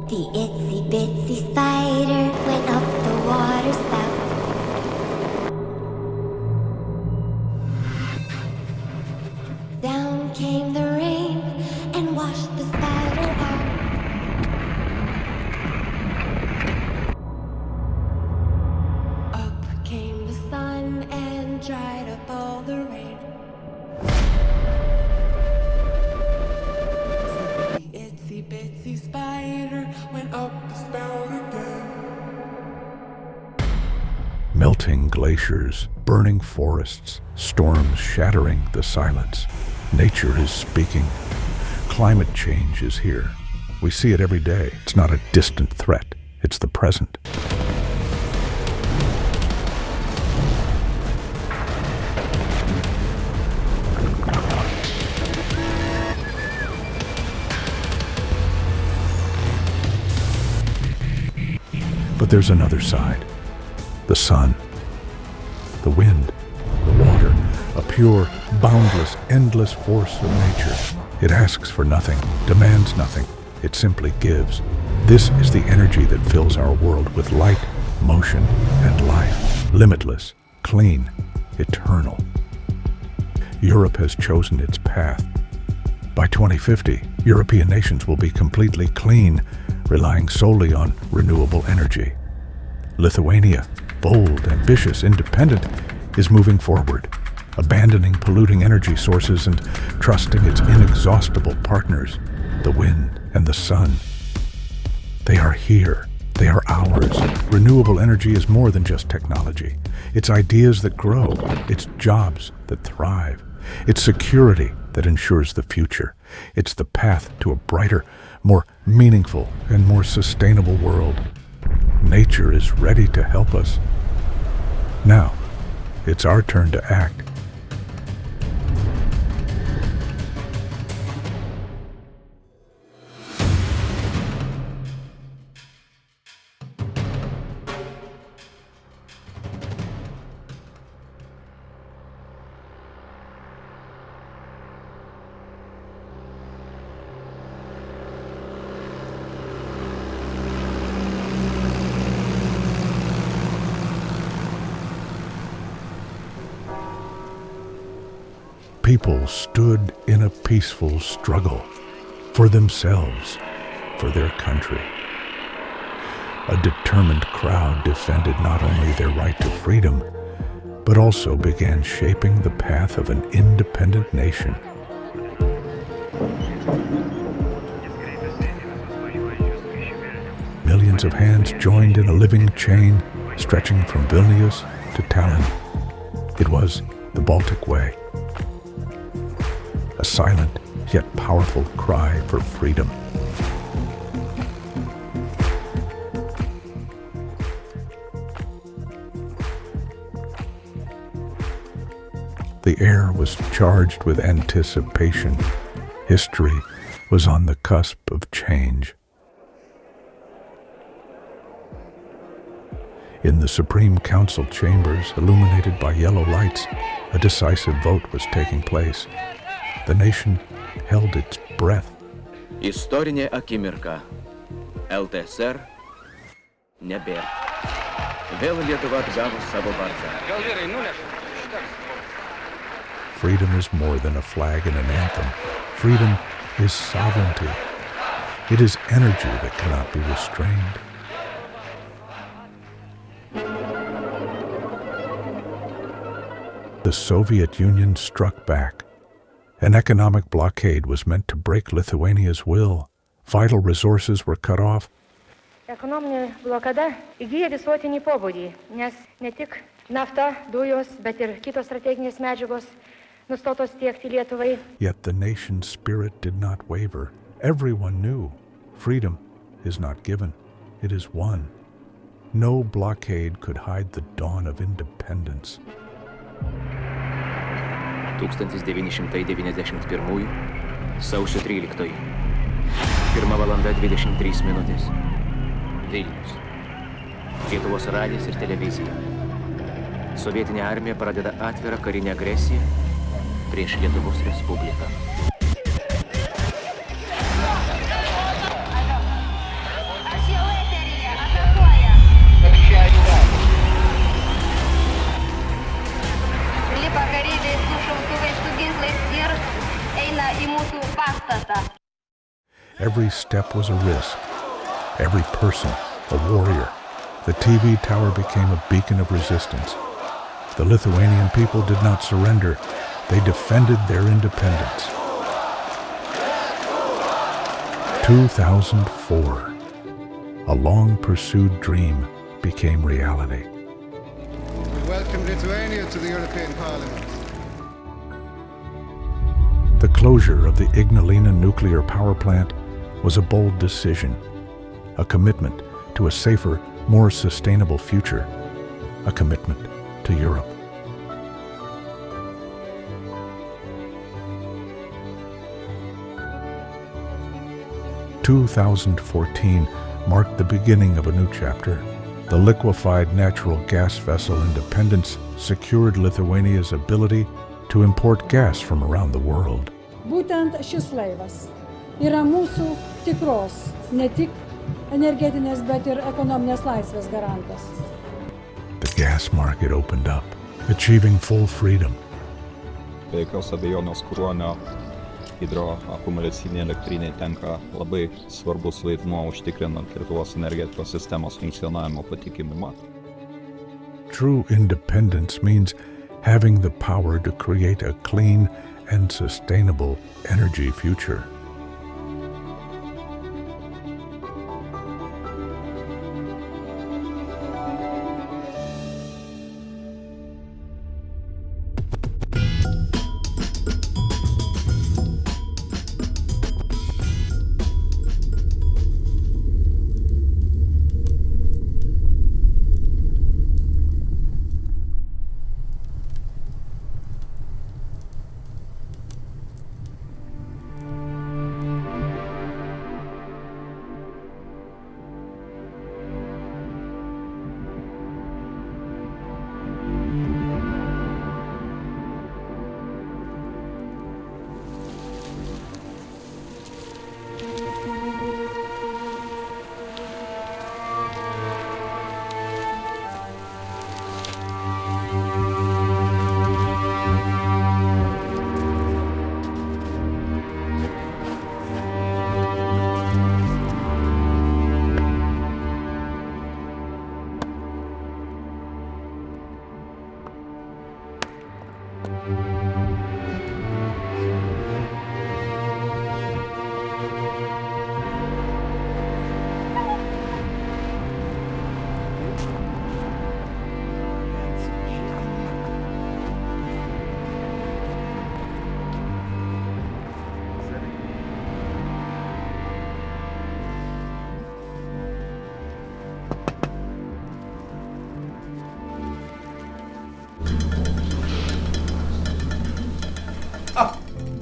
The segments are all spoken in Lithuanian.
The itsy bitsy spider went up the water spout. Down came the rain and washed the spider out. Up came the sun and dried up all the rain. So the itsy bitsy spider went up the spout again. Melting glaciers, burning forests, storms shattering the silence. Nature is speaking. Climate change is here. We see it every day. It's not a distant threat. It's the present. But there's another side. The sun, the wind, the water, a pure, boundless, endless force of nature. It asks for nothing, demands nothing. It simply gives. This is the energy that fills our world with light, motion, and life. Limitless, clean, eternal. Europe has chosen its path. By 2050, European nations will be completely clean, relying solely on renewable energy. Lithuania, bold, ambitious, independent, is moving forward, abandoning polluting energy sources and trusting its inexhaustible partners, the wind and the sun. They are here. They are ours. Renewable energy is more than just technology. It's ideas that grow. It's jobs that thrive. It's security that ensures the future. It's the path to a brighter, more meaningful, and more sustainable world. Nature is ready to help us. Now, it's our turn to act. People stood in a peaceful struggle for themselves, for their country. A determined crowd defended not only their right to freedom, but also began shaping the path of an independent nation. Millions of hands joined in a living chain stretching from Vilnius to Tallinn. It was the Baltic Way. A silent yet powerful cry for freedom. The air was charged with anticipation. History was on the cusp of change. In the Supreme Council chambers, illuminated by yellow lights, a decisive vote was taking place. The nation held its breath. Istorinė akimirka. LTSR nebėra. Vėl Lietuva atgavo savo vardą. Freedom is more than a flag and an anthem. Freedom is sovereignty. It is energy that cannot be restrained. The Soviet Union struck back. An economic blockade was meant to break Lithuania's will. Vital resources were cut off. Ekonominė blokada įgyja visuotinį pobūdį, nes ne tik nafta, dujos, bet ir kitos strateginės medžiagos nustotos tiekti Lietuvai. Yet the nation's spirit did not waver. Everyone knew freedom is not given, it is won. No blockade could hide the dawn of independence. 1991 sausio 13. 1:23. Vilnius. Lietuvos radijas ir televizija. Sovietinė armija pradeda atvirą karinę agresiją prieš Lietuvos Respubliką. Every step was a risk. Every person a warrior. The TV tower became a beacon of resistance. The Lithuanian people did not surrender. They defended their independence. 2004. A long-pursued dream became reality. We welcome Lithuania to the European Parliament. The closure of the Ignalina nuclear power plant was a bold decision, a commitment to a safer, more sustainable future, a commitment to Europe. " 2014 marked the beginning of a new chapter. The liquefied natural gas vessel Independence secured Lithuania's ability to import gas from around the world. Būtent šis laivas yra mūsų tikros, ne tik energetinės, bet ir ekonominės laisvės garantas. The gas market opened up, achieving full freedom. Be jokios abejonės Kruonio hidroakumuliacinė elektrinė tenka labai svarbus vaidmuo užtikrinant Lietuvos energetikos sistemos funkcionavimo patikimumą. True independence means having the power to create a clean and sustainable energy future.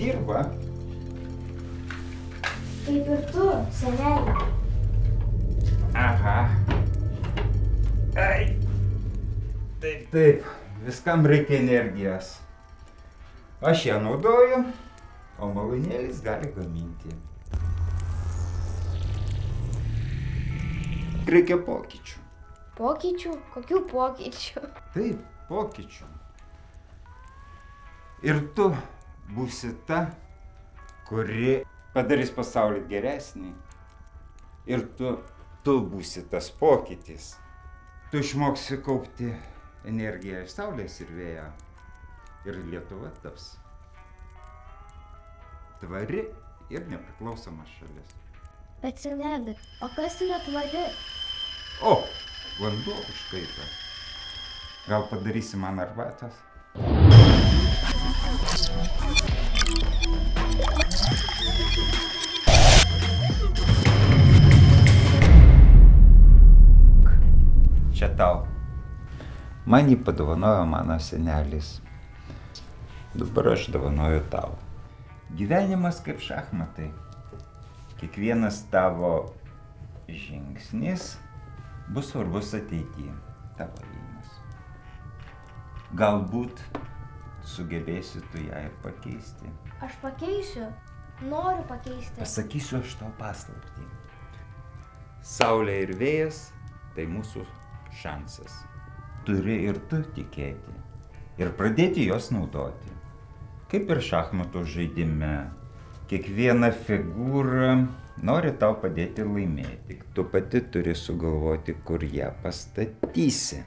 Dirba. Kaip ir tu, senelė. Aha. Ai. Taip, viskam reikia energijos. Aš ją naudoju, o malūnėlis gali gaminti. Reikia pokyčių. Pokyčių? Kokių pokyčių? Taip, pokyčių. Ir tu būsi ta, kuri padarys pasaulį geresnį. Ir tu būsi tas pokytis. Tu išmoksi kaupti energiją iš saulės ir vėjo. Ir Lietuva taps tvari ir nepriklausoma šalis. Bet senelė, o kas yra tvari? O, vanduo užkaito. Gal padarysi man arbatos? Čia tau. Man jį padovanojo mano senelis. Dabar aš dovanoju tau. Gyvenimas kaip šachmatai. Kiekvienas tavo žingsnis bus svarbus ateityje. Tavo ėjimas. Galbūt sugebėsi tu ją ir pakeisti. Aš pakeisiu. Noriu pakeisti. Pasakysiu aš tau paslaptį. Saulė ir vėjas tai mūsų šansas. Turi ir tu tikėti. Ir pradėti juos naudoti. Kaip ir šachmatų žaidime. Kiekviena figūra nori tau padėti laimėti. Tu pati turi sugalvoti, kur ją pastatysi.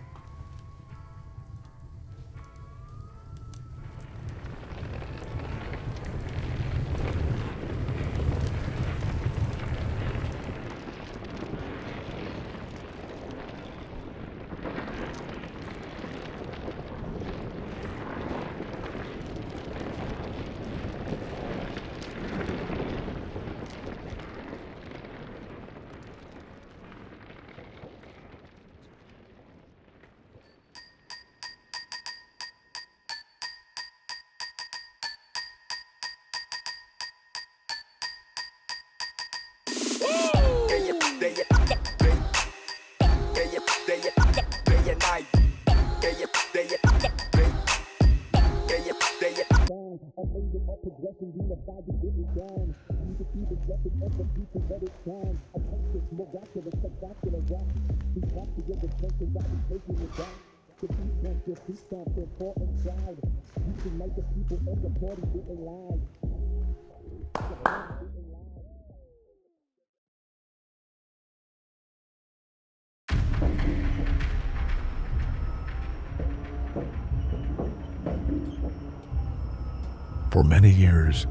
For many years,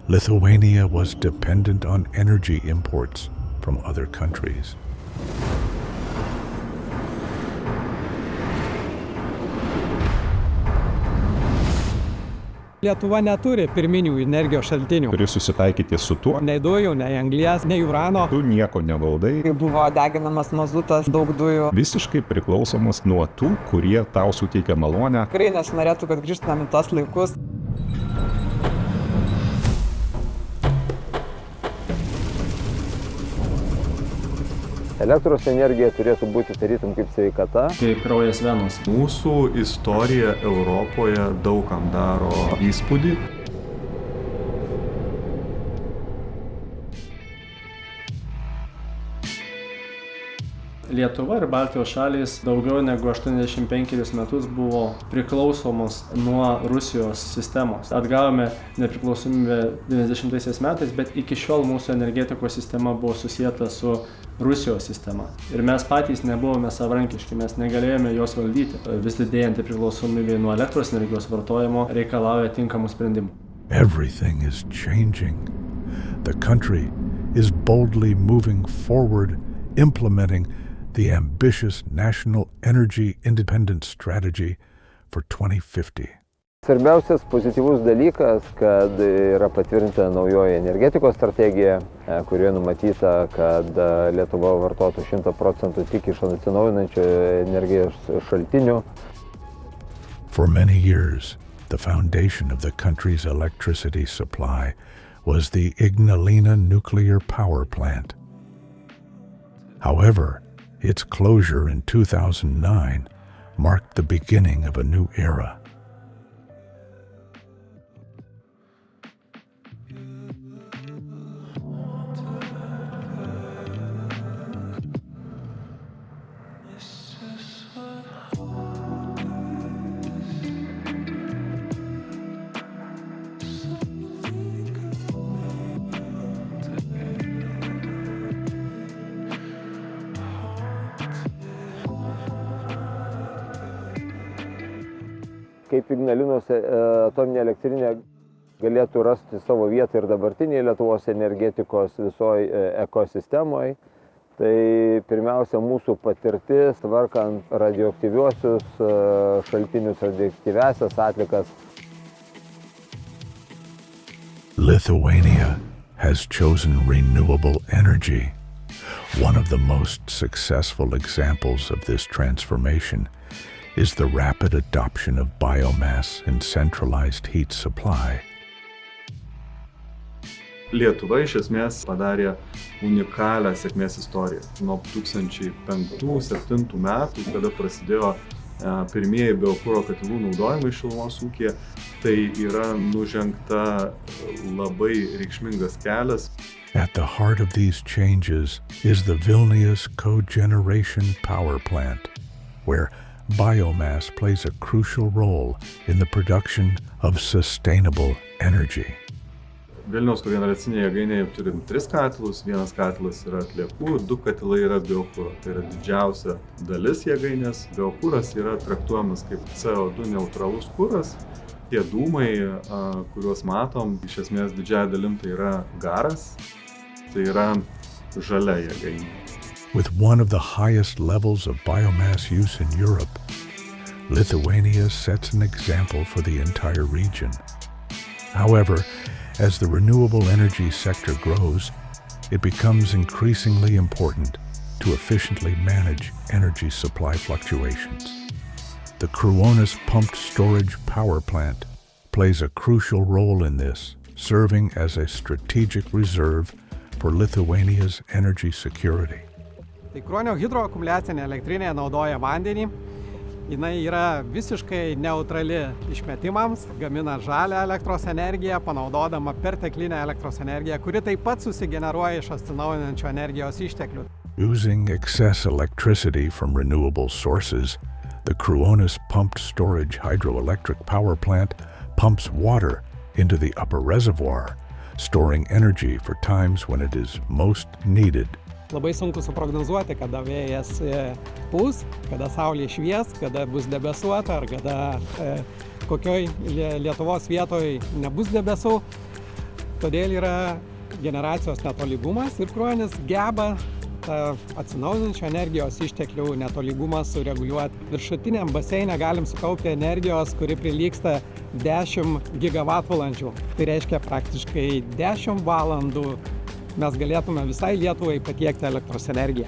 Lithuania was dependent on energy imports from other countries. Lietuva neturi pirminių energijos šaltinių. Turi susitaikyti su tuo. Nei dujų, nei anglies, nei urano. Tu nieko nevaldai. Kai buvo deginamas mazutas, daug dujų. Visiškai priklausomas nuo tų, kurie tau suteikia malonę. Tikrai nesinorėtų, kad grįžtumėm į tos laikus. Elektros energija turėtų būti tarytum kaip sveikata. Kaip kraujas venos. Mūsų istorija Europoje daugam daro įspūdį. Lietuva ir Baltijos šalys daugiau negu 85 metus buvo priklausomos nuo Rusijos sistemos. Atgavome nepriklausomybę 90 metais, bet iki šiol mūsų energetikos sistema buvo susieta su Rusijos sistema. Ir mes patys nebuvome savarankiški, mes negalėjome jos valdyti. Vis didėjanti priklausomybė nuo elektros energijos vartojimo reikalauja tinkamų sprendimų. Everything is changing. The country is boldly moving forward, implementing the ambitious National Energy Independence Strategy for 2050. Svarbiausias pozityvus dalykas, kad yra patvirtinta naujoji energetikos strategija, kurioje numatyta, kad Lietuva vartotų 100% tik iš atsinaujinančių energijos šaltinių. For many years, the foundation of the country's electricity supply was the Ignalina nuclear power plant. However, its closure in 2009 marked the beginning of a new era. Kaip Ignalinos atominė elektrinė galėtų rasti savo vietą ir dabartinėje Lietuvos energetikos visoje ekosistemoje, tai pirmiausia mūsų patirtis tvarkant radioaktyviuosius šaltinius, radioaktyviąsias atlikas. Lithuania has chosen renewable energy. One of the most successful examples of this transformation is the rapid adoption of biomass in centralized heat supply. Lietuva iš esmės padarė unikalią sėkmės istoriją. Nuo 2005-2007 metų, kada prasidėjo pirmieji biokuro katilų naudojimai šilumos ūkyje, tai yra nužengta labai reikšmingas kelias. At the heart of these changes is the Vilnius Cogeneration Power Plant, where biomass plays a crucial role in the production of sustainable energy. Vilniaus kogeneracinėje jėgainėje turim 3 katilus, 1 katilas yra atliekų, 2 katilai yra biokuro. Tai yra didžiausia dalis jėgainės. Biokuras yra traktuojamas kaip CO2 neutralus kuras. Tie dūmai, kuriuos matom, iš esmės didžiąja dalim tai yra garas, tai yra žalia jėgainė. With one of the highest levels of biomass use in Europe, Lithuania sets an example for the entire region. However, as the renewable energy sector grows, it becomes increasingly important to efficiently manage energy supply fluctuations. The Kruonis pumped storage power plant plays a crucial role in this, serving as a strategic reserve for Lithuania's energy security. Tai Kruonio hidroakumuliacinė elektrinė naudoja vandenį. Jinai yra visiškai neutrali išmetimams, gamina žalią elektros energiją, panaudodama perteklinę elektros energiją, kuri taip pat susigeneruoja iš atsinaujinančių energijos išteklių. Using excess electricity from renewable sources, the Kruonis pumped storage hydroelectric power plant pumps water into the upper reservoir, storing energy for times when it is most needed. Labai sunku suprognozuoti, kada vėjas pūs, kada saulė švies, kada bus debesuota ar kada kokioj Lietuvos vietoj nebus debesų. Todėl yra generacijos netolygumas ir Kruonis geba atsinaujinančių energijos išteklių netolygumą sureguliuoti. Viršutiniam baseine galim sukaupti energijos, kuri prilygsta 10 gigavatvalandžių. Tai reiškia praktiškai 10 valandų mes galėtume visai Lietuvai patiekti elektros energiją.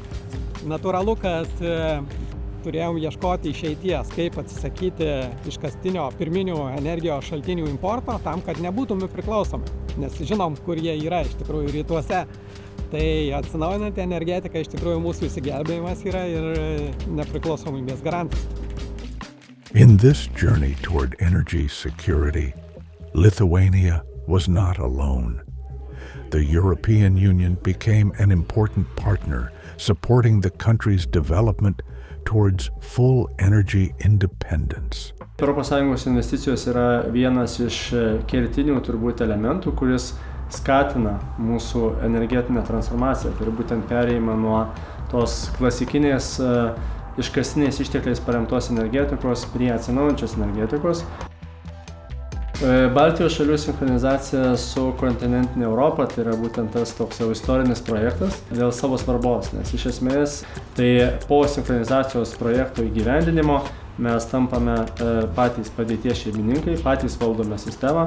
Natūralu, kad turėjom ieškoti išeities, kaip atsisakyti iškastinio pirminių energijos šaltinių importo, tam, kad nebūtume priklausomi. Nes žinom, kur jie yra iš tikrųjų rytuose. Tai atsinaujinanti energetika iš tikrųjų mūsų išsigelbėjimas yra ir nepriklausomybės garantas. In this journey toward energy security, Lithuania was not alone. The European Union became an important partner, supporting the country's development towards full energy independence. ES investicijos yra vienas iš kertinių turbūt elementų, kuris skatina mūsų energetinę transformaciją. Tai yra būtent perėjimą nuo tos klasikinės iškastiniais ištekliais paremtos energetikos prie atsinaujinančios energetikos. Baltijos šalių sinchronizacija su kontinentinė Europa, tai yra būtent tas toks jau istorinis projektas dėl savo svarbos, nes iš esmės tai po sinchronizacijos projekto įgyvendinimo mes tampame patys padėties šeimininkai, patys valdome sistemą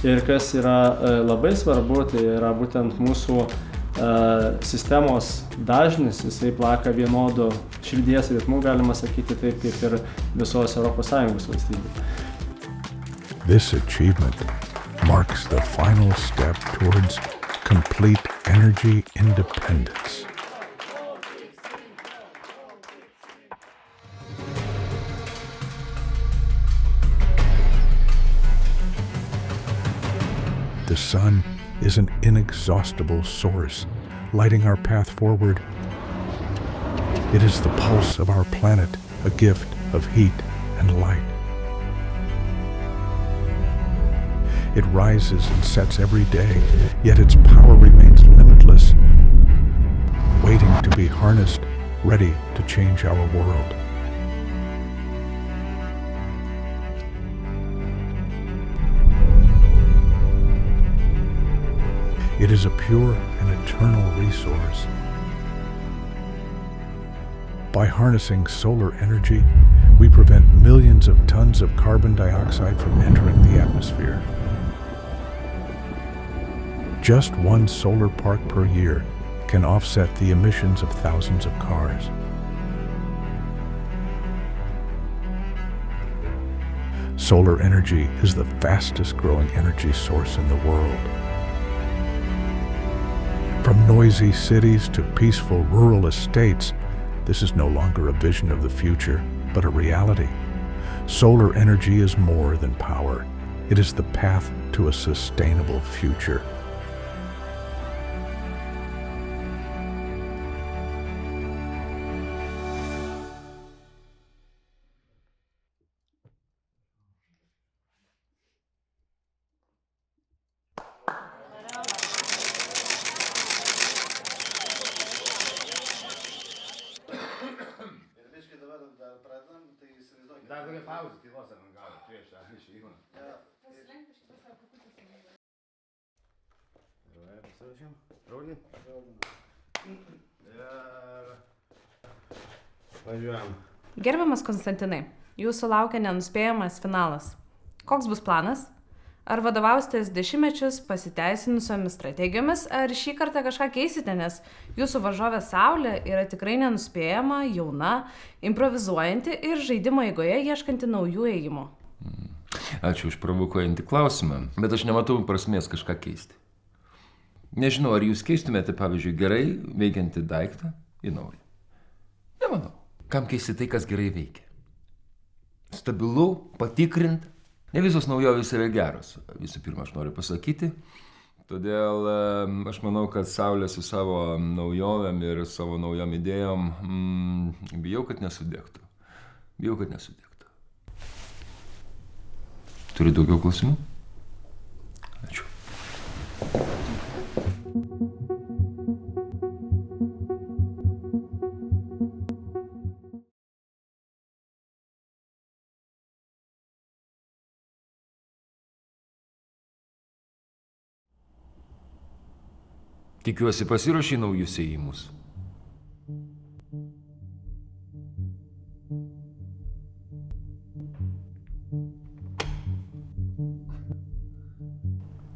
ir kas yra labai svarbu, tai yra būtent mūsų sistemos dažnis, jisai plaka vienodu širdies ritmu, galima sakyti taip, kaip ir visos ES valstybių. This achievement marks the final step towards complete energy independence. The sun is an inexhaustible source, lighting our path forward. It is the pulse of our planet, a gift of heat and light. It rises and sets every day, yet its power remains limitless, waiting to be harnessed, ready to change our world. It is a pure and eternal resource. By harnessing solar energy, we prevent millions of tons of carbon dioxide from entering the atmosphere. Just one solar park per year can offset the emissions of thousands of cars. Solar energy is the fastest growing energy source in the world. From noisy cities to peaceful rural estates, this is no longer a vision of the future, but a reality. Solar energy is more than power. It is the path to a sustainable future. Pauzė, tylos avangardas prieš išėjimą. Pasirašėm. Raudį. Važiuojam. Gerbiamas Konstantinai, jūsų laukia nenuspėjamas finalas. Koks bus planas? Ar vadovausitės dešimtmečius pasiteisinusiomis strategijomis, ar šį kartą kažką keisite, nes jūsų varžovė Saulė yra tikrai nenuspėjama, jauna, improvizuojanti ir žaidimo eigoje ieškanti naujų ėjimų. Ačiū už provokuojantį klausimą, bet aš nematau prasmės kažką keisti. Nežinau, ar jūs keistumėte, pavyzdžiui, gerai veikiantį daiktą į naują. Nemanau. Kam keisti tai, kas gerai veikia? Stabilu, patikrint. Ne visos naujovės yra geros. Visų pirma, aš noriu pasakyti. Todėl aš manau, kad Saulė su savo naujovėm ir savo naujom idėjom bijau, kad nesudegtų. Turi daugiau klausimų? Ačiū. Tikiuosi pasiruošė naujus ėjimus.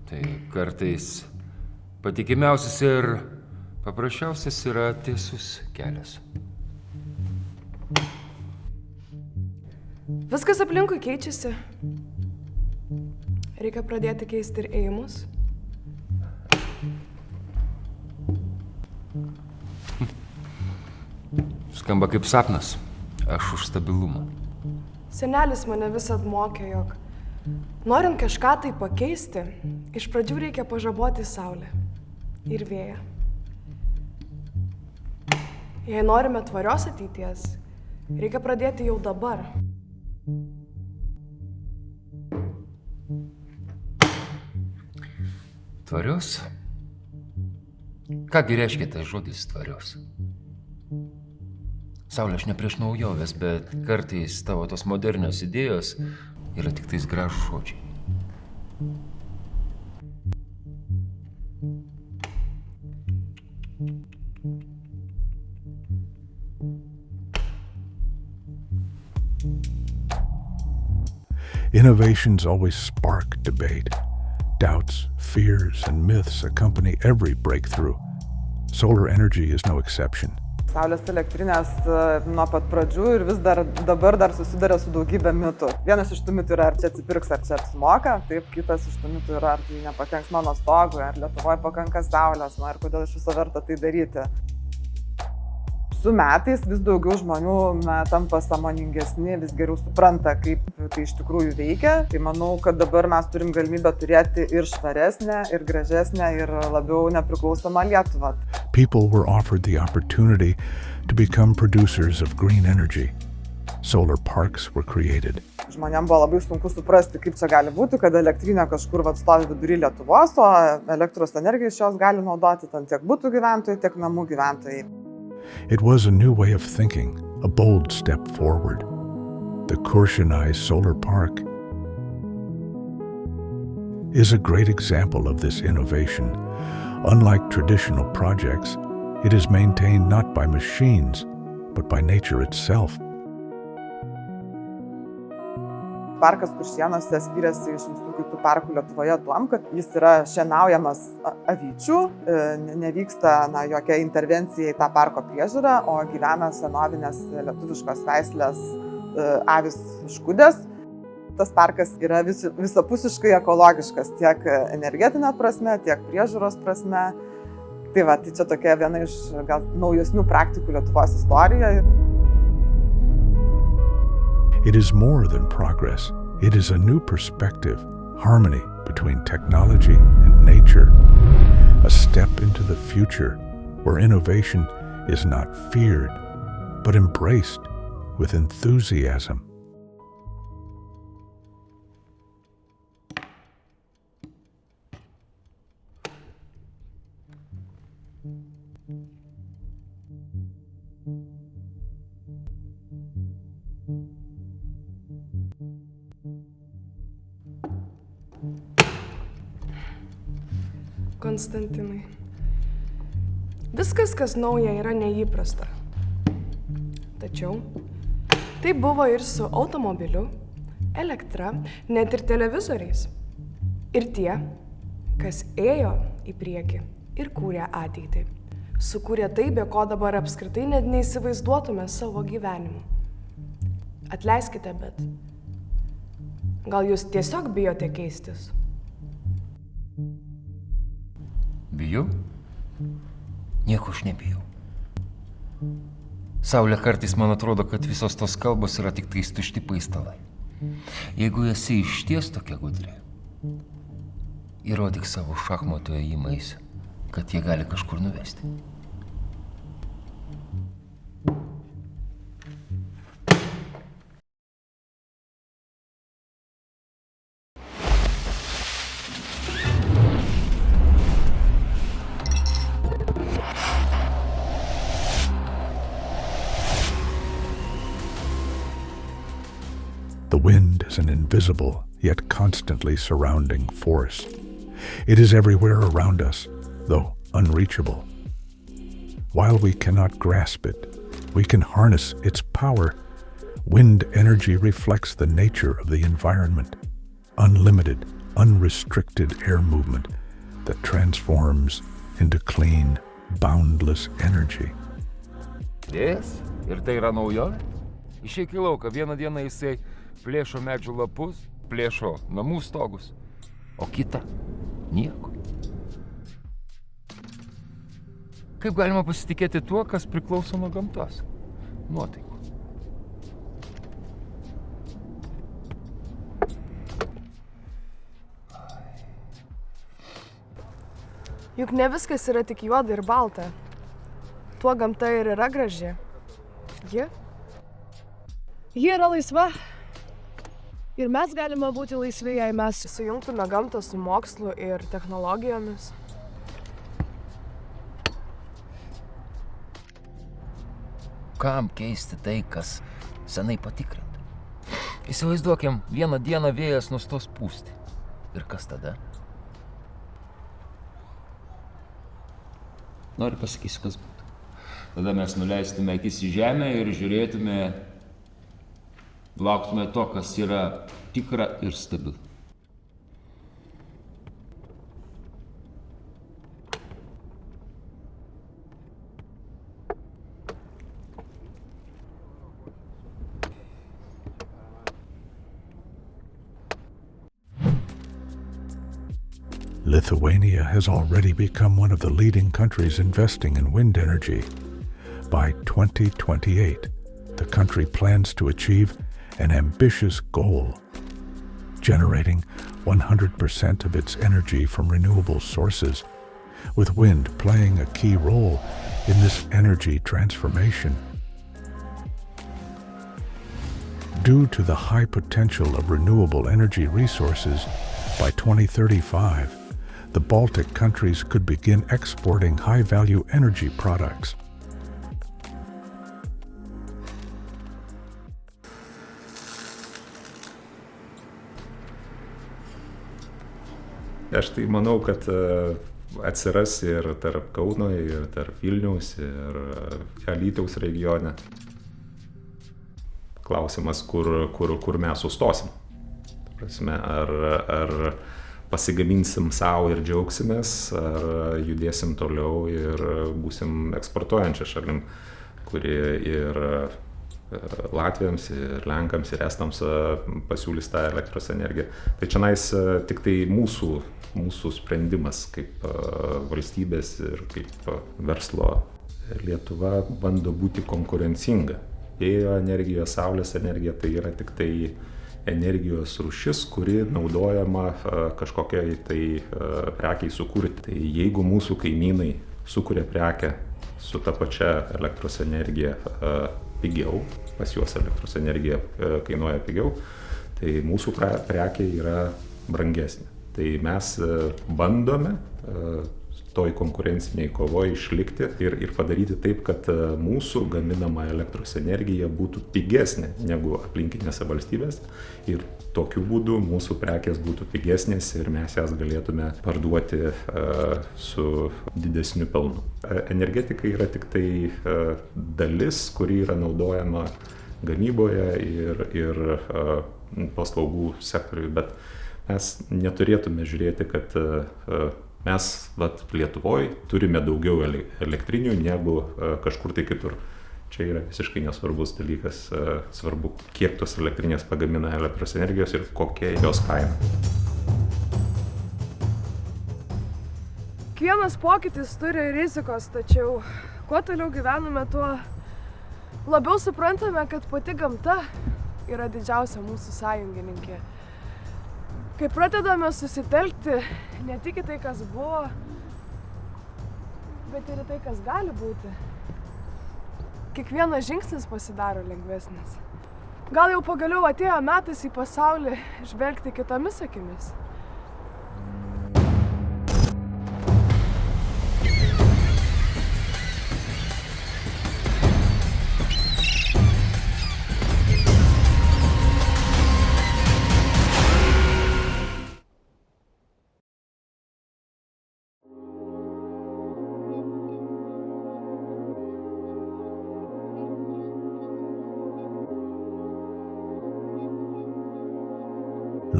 Tai kartais patikimiausias ir paprasčiausias yra tiesus kelias. Viskas aplinkui keičiasi. Reikia pradėti keisti ir ėjimus. Skamba kaip sapnas. Aš už stabilumą. Senelis mane visad mokė, jog norint kažką tai pakeisti, iš pradžių reikia pažaboti Saulę ir vėją. Jei norime tvarios ateities, reikia pradėti jau dabar. Tvarios? Kągi reiškia tas žodis tvarios? Saulė, aš ne prieš naujovės, bet kartais tavo tos modernios idėjos yra tik tais gražūs žodžiai. Innovations always spark debate. Doubts, fears, and myths accompany every breakthrough. Solar energy is no exception. Saulės elektrinės nuo pat pradžių ir vis dabar susiduria su daugybė mitų. Vienas iš tų mitų yra, ar čia atsipirks, ar čia apsimoka. Taip, kitas iš tų mitų yra, ar tai nepakenks mano stogui, ar Lietuvoje pakanka saulės, ir kodėl iš viso verta tai daryti. Su metais vis daugiau žmonių tampa sąmoningesni, vis geriau supranta, kaip tai iš tikrųjų veikia. Tai manau, kad dabar mes turim galimybę turėti ir švaresnę, ir gražesnę, ir labiau nepriklausomą Lietuvą. People were offered the opportunity to become producers of green energy. Solar parks were created. Žmonėms buvo labai sunku suprasti, kaip čia gali būti, kad elektrinė kažkur stovi vidury Lietuvos, o elektros energiją iš jos gali naudoti tiek butų gyventojai, tiek namų gyventojai. It was a new way of thinking, a bold step forward. The Kuršanai Solar Park is a great example of this innovation. Unlike traditional projects, it is maintained not by machines, but by nature itself. Parkas Kuršėnuose skiriasi iš visų kitų parkų Lietuvoje tuom, kad jis yra šienaujamas avyčių, nevyksta jokia intervencija į tą parko priežiūrą, o gyvena senovinės lietuviškos veislės avys škudės. Tas parkas yra visapusiškai ekologiškas tiek energetinė prasme, tiek priežiūros prasme. Tai čia tokia viena iš gal naujesnių praktikų Lietuvos istorijoje. It is more than progress. It is a new perspective, harmony between technology and nature. A step into the future where innovation is not feared, but embraced with enthusiasm. Konstantinai. Viskas, kas nauja, yra neįprasta. Tačiau tai buvo ir su automobiliu, elektra, net ir televizoriais. Ir tie, kas ėjo į priekį ir kūrė ateitį, sukūrė tai, be ko dabar apskritai net neįsivaizduotume savo gyvenimu. Atleiskite, bet gal jūs tiesiog bijote keistis? Bijau? Nieko aš nebijau. Saulė, kartais man atrodo, kad visos tos kalbos yra tik tais tušti paistalai. Jeigu esi išties tokia gudri, įrodyk savo šachmatų ėjimais, kad jie gali kažkur nuvesti. The wind is an invisible, yet constantly surrounding force. It is everywhere around us, though unreachable. While we cannot grasp it, we can harness its power. Wind energy reflects the nature of the environment, unlimited, unrestricted air movement that transforms into clean, boundless energy. Vėjas? Ir tai yra naujovė? Išeik į lauką, vieną dieną jisai plėšo medžių lapus, plėšo namų stogus, o kitą nieko. Kaip galima pasitikėti tuo, kas priklauso nuo gamtos? Nuotaikų. Juk ne viskas yra tik juoda ir balta. Tuo gamta ir yra graži. Ji yra laisva. Ir mes galime būti laisvi, jei mes sujungtume gamtą su mokslu ir technologijomis. Kam keisti tai, kas senai patikrinta? Įsivaizduokim, vieną dieną vėjas nustos pūsti. Ir kas tada? Noriu pasakysiu, kas būtų. Tada mes nuleistume akis į žemę ir žiūrėtume, lauktume to, kas yra tikra ir stabilu. Lithuania has already become one of the leading countries investing in wind energy. By 2028, the country plans to achieve an ambitious goal, generating 100% of its energy from renewable sources, with wind playing a key role in this energy transformation. Due to the high potential of renewable energy resources, by 2035, the Baltic countries could begin exporting high-value energy products. Aš tai manau, kad atsiras ir tarp Kauno, ir tarp Vilniaus, ir Alytaus regione. Klausimas, kur mes sustosim. Prasme, ar pasigaminsim savo ir džiaugsimės, ar judėsim toliau ir būsim eksportuojančia šalim, kuri ir Latviams, ir Lenkams, ir Estams pasiūlys tą elektros energiją. Tai čionais tik tai mūsų sprendimas kaip valstybės ir kaip verslo. Lietuva bando būti konkurencinga. Vėjo energija, saulės energija tai yra tik tai energijos rūšis, kuri naudojama kažkokiai tai prekiai sukurti. Tai jeigu mūsų kaimynai sukuria prekę su ta pačia elektros energija pigiau, pas juos elektros energija kainuoja pigiau, tai mūsų prekė yra brangesnė. Tai mes bandome toj konkurenciniai kovoje išlikti ir padaryti taip, kad mūsų gaminama elektros energija būtų pigesnė negu aplinkinėse valstybėse ir tokiu būdu mūsų prekės būtų pigesnės ir mes jas galėtume parduoti su didesniu pelnu. Energetika yra tik tai dalis, kuri yra naudojama gamyboje ir paslaugų sektoriui, bet mes neturėtume žiūrėti, kad mes Lietuvoje turime daugiau elektrinių negu kažkur tai kitur. Čia yra visiškai nesvarbus dalykas, svarbu, kiek tos elektrinės pagamina elektros energijos ir kokia jos kaina. Kiekvienas pokytis turi rizikos, tačiau kuo toliau gyvename, tuo labiau suprantame, kad pati gamta yra didžiausia mūsų sąjungininkė. Kai pradedame susitelkti ne tik į tai, kas buvo, bet ir į tai, kas gali būti, kiekvienas žingsnis pasidaro lengvesnis. Gal jau pagaliau atėjo metas į pasaulį žvelgti kitomis akimis.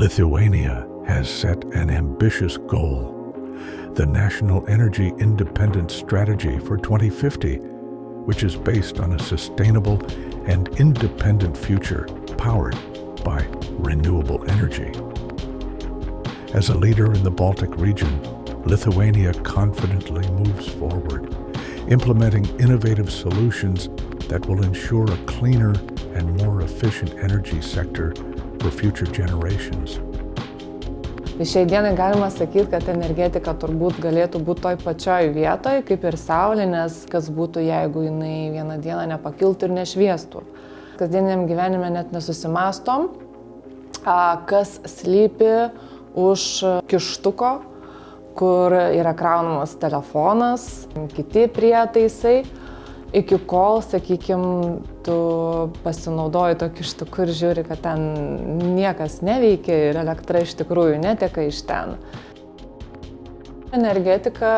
Lithuania has set an ambitious goal, the National Energy Independence Strategy for 2050, which is based on a sustainable and independent future powered by renewable energy. As a leader in the Baltic region, Lithuania confidently moves forward, implementing innovative solutions that will ensure a cleaner and more efficient energy sector for future generations. Šiai dienai galima sakyti, kad energetika turbūt galėtų būti toj pačioj vietoj, kaip ir Saulė, nes kas būtų, jeigu jinai vieną dieną nepakiltų ir nešviestų. Kasdieniam gyvenime net nesusimastom, kas slypi už kištuko, kur yra kraunamas telefonas, kiti prietaisai, iki kol, sakykime, tu pasinaudoji to kištuku ir žiūri, kad ten niekas neveikia ir elektra iš tikrųjų neteka iš ten. Energetika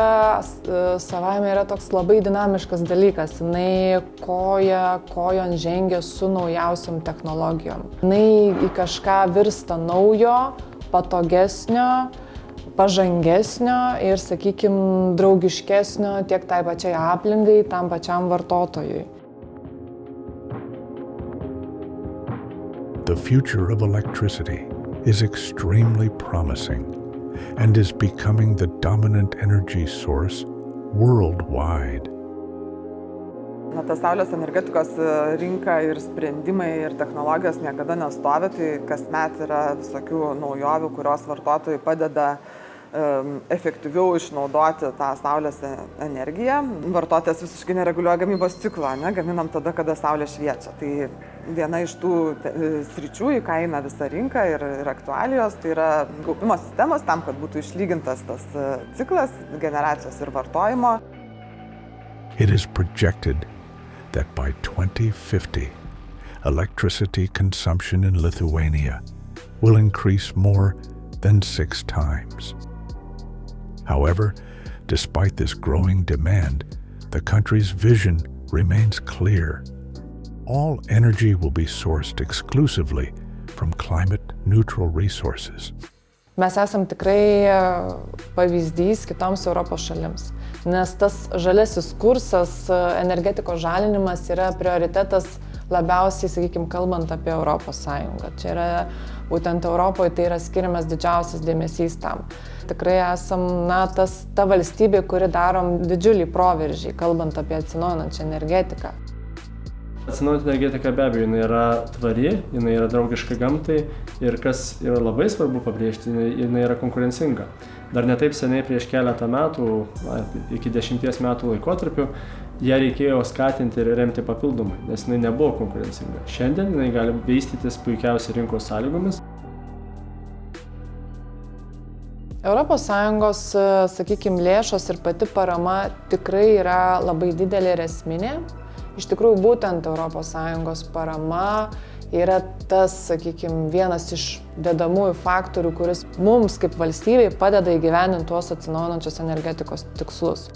savaime yra toks labai dinamiškas dalykas. Jinai kojon žengia su naujausiom technologijom. Jinai į kažką virsta naujo, patogesnio, pažangesnio ir, sakykime, draugiškesnio tiek tai pačiai aplinkai, tam pačiam vartotojui. The future of electricity is extremely promising and is becoming the dominant energy source worldwide. Ta saulės energetikos rinka ir sprendimai ir technologijos niekada nestovi, tai kasmet yra visokių naujovių, kurios vartotojai padeda efektyviau išnaudoti tą saulės energiją. Vartotojas visiškai nereguliuoja gamybos ciklo, gaminam tada, kada saulė šviečia. Tai viena iš tų sričių, į ką eina visa rinka ir aktualijos, tai yra kaupimo sistemos tam, kad būtų išlygintas tas ciklas generacijos ir vartojimo. It is projected that by 2050, electricity consumption in Lithuania will increase more than 6 times. However, despite this growing demand, the country's vision remains clear. All energy will be sourced exclusively from climate-neutral resources. Mes esam tikrai pavyzdys kitoms Europos šalims, nes tas žalesis kursas, energetikos žalinimas yra prioritetas labiausiai, sakykime, kalbant apie Europos Sąjungą. Čia yra būtent Europoje tai yra skiriamas didžiausias dėmesys tam. Tikrai esam, ta valstybė, kuri darom didžiulį proveržį, kalbant apie atsinaujinančią energetiką. Atsinaujinanti energetika be abejo, jinai yra tvari, jinai yra draugiška gamtai ir kas yra labai svarbu pabrėžti, jinai yra konkurencinga. Dar ne taip seniai prieš keletą metų, iki 10 metų laikotarpių, ją reikėjo skatinti ir remti papildomai, nes jinai nebuvo konkurencinga. Šiandien jinai gali vystytis puikiausiai rinkos sąlygomis. Europos Sąjungos, sakykime, lėšos ir pati parama tikrai yra labai didelė ir esminė. Iš tikrųjų, būtent Europos Sąjungos parama yra tas, sakykime, vienas iš dedamųjų faktorių, kuris mums kaip valstybei padeda įgyvendinti tuos atsinaujinančios energetikos tikslus.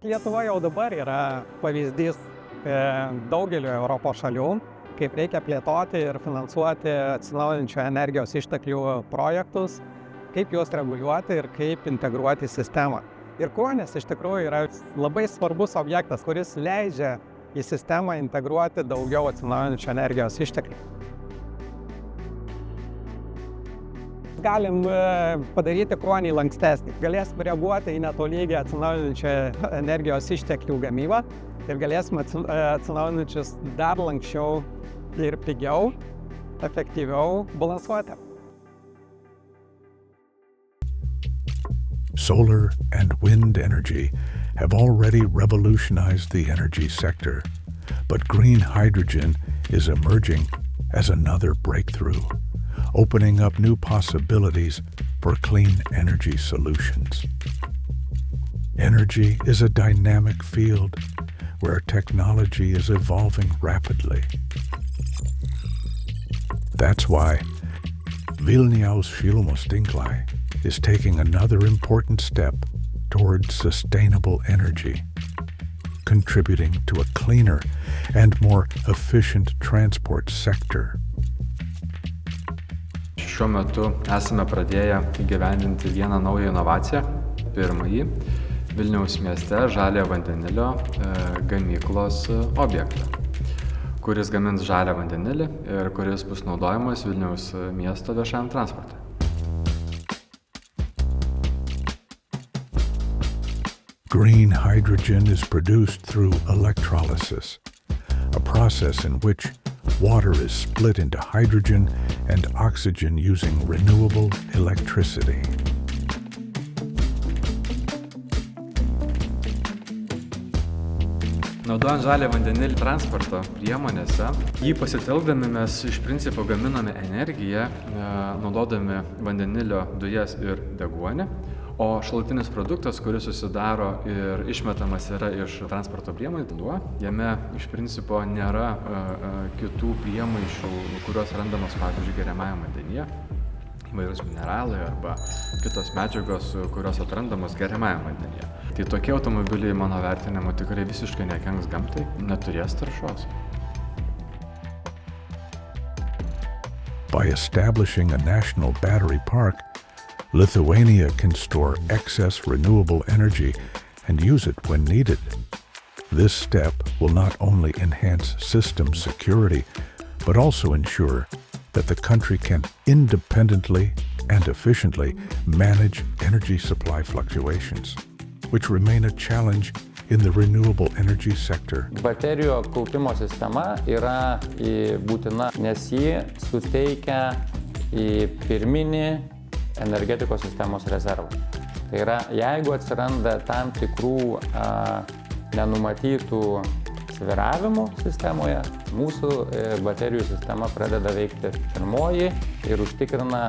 Lietuva jau dabar yra pavyzdys daugelio Europos šalių, kaip reikia plėtoti ir finansuoti atsinaujinančių energijos išteklių projektus, kaip juos reguliuoti ir kaip integruoti į sistemą. Ir Kruonis iš tikrųjų yra labai svarbus objektas, kuris leidžia į sistemą integruoti daugiau atsinaujinančių energijos išteklių. Galim padaryti Kruonį lankstesnį. Galėsim reaguoti į netolygį atsinaujinančią energijos išteklių gamybą ir galėsim atsinaujinančius dar lanksčiau ir pigiau, efektyviau balansuoti. Solar and wind energy have already revolutionized the energy sector, but green hydrogen is emerging as another breakthrough, opening up new possibilities for clean energy solutions. Energy is a dynamic field where technology is evolving rapidly. That's why Vilniaus Šilumos tinklai is taking another important step towards sustainable energy, contributing to a cleaner and more efficient transport sector. Šiuo metu esame pradėję įgyvendinti vieną naują inovaciją, pirmąjį Vilniaus mieste žaliojo vandenilio gamyklos objektą, kuris gamins žalią vandenilį ir kuris bus naudojamas Vilniaus miesto viešajam transportui. Green hydrogen is produced through electrolysis, a process in which water is split into hydrogen and oxygen using renewable electricity. Naudojant žalią vandenilį transporto priemonėse, jį pasitelkdami mes iš principo gaminame energiją, naudodami vandenilio dujas ir deguonį, o šalutinis produktas, kuris susidaro ir išmetamas yra iš transporto priemonių, jame iš principo nėra kitų priemaišų, kurios randamos, pavyzdžiui, geriamajame vandenyje, įvairūs mineralai arba kitos medžiagos, kurios atrandamos geriamajame vandenyje. Tai tokie automobiliai, mano vertinimu, tikrai visiškai nekenks gamtai, neturės taršos. By establishing a national battery park, Lithuania can store excess renewable energy and use it when needed. This step will not only enhance system security, but also ensure that the country can independently and efficiently manage energy supply fluctuations, which remain a challenge in the renewable energy sector. Baterijų kaupimo sistema yra būtina, nes ji suteikia pirminį energetikos sistemos rezervą. Tai yra, jeigu atsiranda tam tikrų nenumatytų svyravimų sistemoje, mūsų baterijų sistema pradeda veikti pirmoji ir užtikrina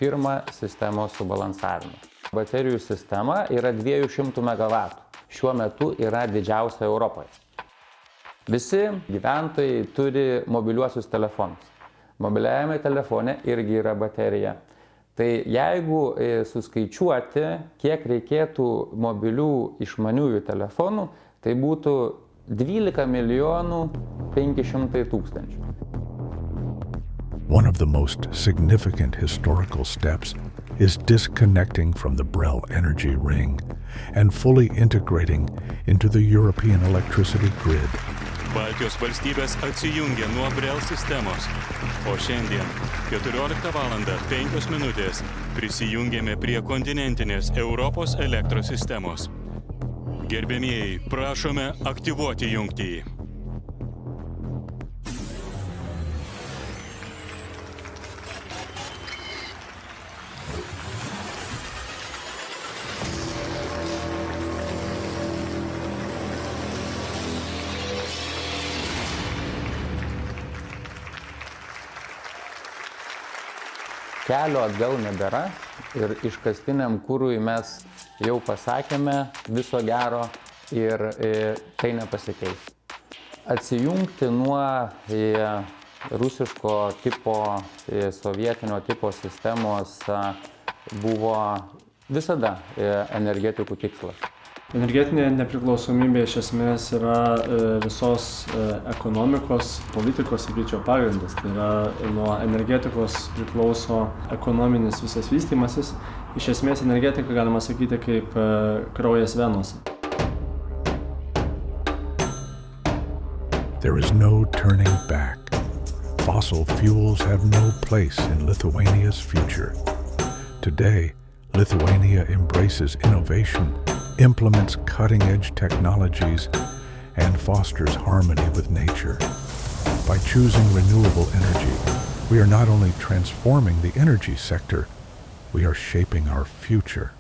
pirmą sistemos subalansavimą. Baterijų sistema yra 200 MW. Šiuo metu yra didžiausia Europoje. Visi gyventojai turi mobiliuosius telefonus. Mobiliajame telefone irgi yra baterija. Tai jeigu suskaičiuoti, kiek reikėtų mobilių išmaniųjų telefonų, tai būtų 12 500 000. One of the most significant historical steps is disconnecting from the Brel energy ring and fully integrating into the European electricity grid. Baltijos valstybės atsijungė nuo Brel sistemos, o šiandien 14:05 prisijungėme prie kontinentinės Europos elektros sistemos. Gerbėmieji, prašome aktyvuoti jungtį. Kelio atgal nebėra ir iškastiniam kurui mes jau pasakėme viso gero ir tai nepasikeis. Atsijungti nuo rusiško tipo, sovietinio tipo sistemos buvo visada energetikų tikslas. Energetinė nepriklausomybė iš esmės yra visos ekonomikos, politikos, sakyčiau, pagrindas. Tai yra nuo energetikos priklauso ekonominis visas vystymasis. Iš esmės energetika galima sakyti kaip kraujas venose. There is no turning back. Fossil fuels have no place in Lithuania's future. Today, Lithuania embraces innovation, implements cutting-edge technologies, and fosters harmony with nature. By choosing renewable energy, we are not only transforming the energy sector, we are shaping our future.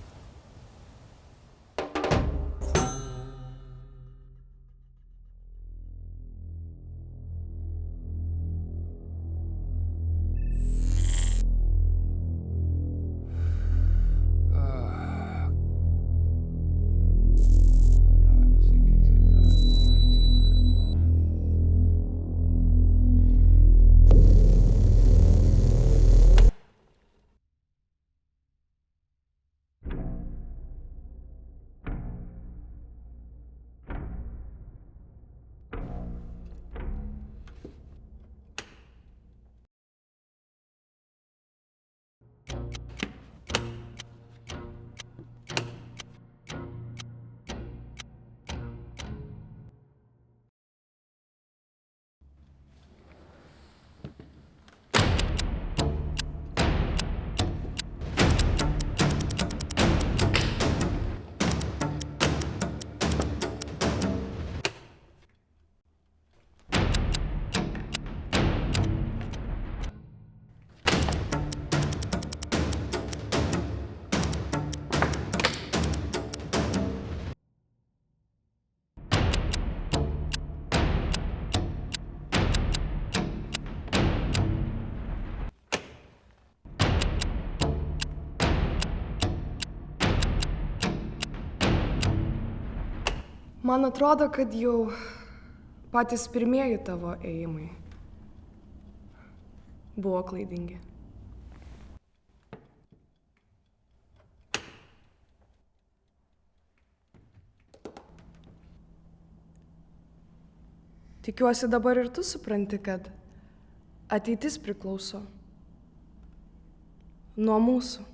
Man atrodo, kad jau patys pirmieji tavo ėjimai buvo klaidingi. Tikiuosi dabar ir tu supranti, kad ateitis priklauso nuo mūsų.